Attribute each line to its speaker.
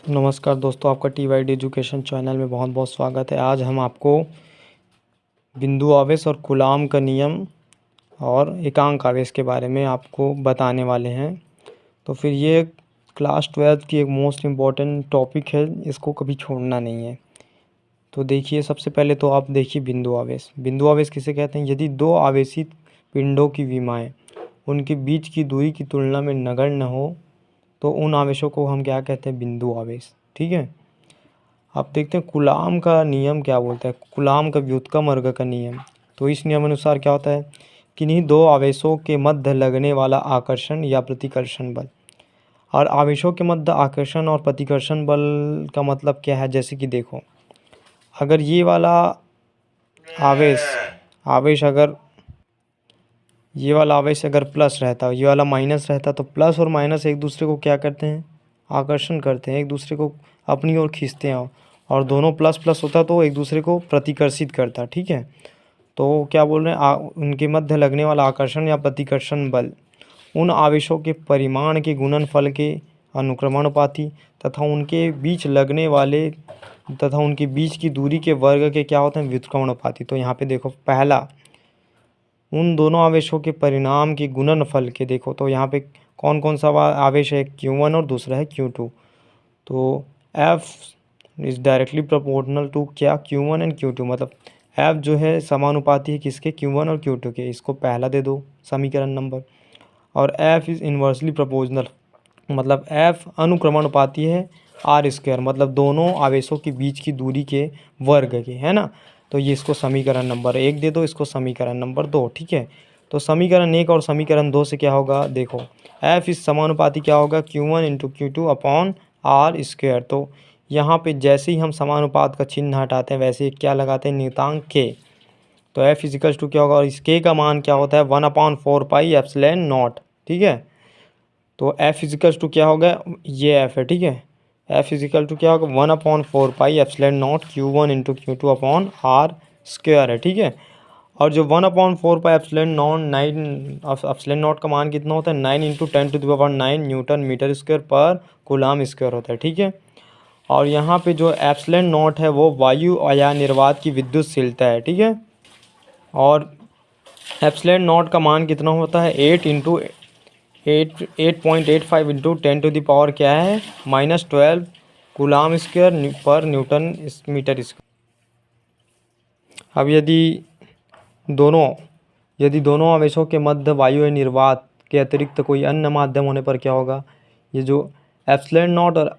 Speaker 1: नमस्कार दोस्तों, आपका T Y D education channel में बहुत बहुत स्वागत है। आज हम आपको बिंदु आवेश और कूलाम का नियम और एकांक आवेश के बारे में आपको बताने वाले हैं। तो फिर ये क्लास 12 की एक मोस्ट इम्पॉर्टेंट टॉपिक है, इसको कभी छोड़ना नहीं है। तो देखिए, सबसे पहले तो आप देखिए बिंदु आवेश। बिंदु आवेश किसे कहते हैं? यदि दो आवेशित पिंडों की विमाएँ उनके बीच की दूरी की तुलना में नगण्य हो तो उन आवेशों को हम क्या कहते हैं? बिंदु आवेश। ठीक है। अब देखते हैं कूलाम का नियम क्या बोलता है। कूलाम का व्युत्क्रम वर्ग का नियम। तो इस नियम अनुसार क्या होता है? किन्हीं दो आवेशों के मध्य लगने वाला आकर्षण या प्रतिकर्षण बल। और आवेशों के मध्य आकर्षण और प्रतिकर्षण बल का मतलब क्या है? जैसे कि देखो, अगर ये वाला आवेश आवेश अगर ये वाला आवेश अगर प्लस रहता, ये वाला माइनस रहता, तो प्लस और माइनस एक दूसरे को क्या करते हैं? आकर्षण करते हैं, एक दूसरे को अपनी ओर खींचते हैं। और दोनों प्लस प्लस होता तो एक दूसरे को प्रतिकर्षित करता। ठीक है। तो क्या बोल रहे हैं? उनके मध्य लगने वाला आकर्षण या प्रतिकर्षण बल उन आवेशों के परिमाण के गुणनफल के अनुक्रमानुपाती तथा उनके बीच लगने वाले तथा उनके बीच की दूरी के वर्ग के क्या होते हैं? व्युत्क्रमानुपाती। तो यहाँ पे देखो, पहला उन दोनों आवेशों के परिणाम के गुणनफल के देखो, तो यहाँ पे कौन कौन सा आवेश है? Q1 और दूसरा है Q2। तो F is directly proportional to क्या? Q1 and Q2। मतलब F जो है समानुपाती है किसके? Q1 और Q2 के। इसको पहला दे दो समीकरण नंबर। और F इज़ इन्वर्सली प्रोपोर्शनल, मतलब F अनुक्रमानुपाती है R², मतलब दोनों आवेशों के बीच की दूरी के वर्ग के, है ना। तो ये इसको समीकरण नंबर 1 दे दो, इसको समीकरण नंबर 2। ठीक है। तो समीकरण 1 और समीकरण 2 से क्या होगा? देखो, F इस समानुपाती क्या होगा? Q1 into Q2 upon R²। तो यहाँ पे जैसे ही हम समानुपात का चिन्ह हटाते हैं वैसे क्या लगाते हैं? नियतांक K। तो F इजिकल्स टू क्या होगा? और इस K का मान क्या होता है? 1/4 पाई एप्सिलॉन नॉट। ठीक है। तो F इजिकल्स टू क्या होगा? ये F है। ठीक है। F इजिकल टू क्या होगा? 1/4 pi epsilon not Q1 into Q2 upon R² है। ठीक है। और जो 1/4 पाई एप्सिलॉन नॉट का मान कितना होता है? 9 इंटू 10⁹ न्यूटन मीटर स्क्वायर पर कूलाम स्क्वायर होता है। ठीक है। और यहाँ पे जो एप्सिलॉन नॉट है वो वायु अयान निर्वात की विद्युतशीलता है। ठीक है। और एप्सिलॉन नॉट का मान कितना होता है? 8.85 इंटू 10⁻, क्या है? -12 कूलाम स्क्वायर पर न्यूटन मीटर स्क्वायर। अब यदि दोनों आवेशों के मध्य वायु निर्वात के अतिरिक्त कोई अन्य माध्यम होने पर क्या होगा? ये जो एप्सिलॉन नॉट और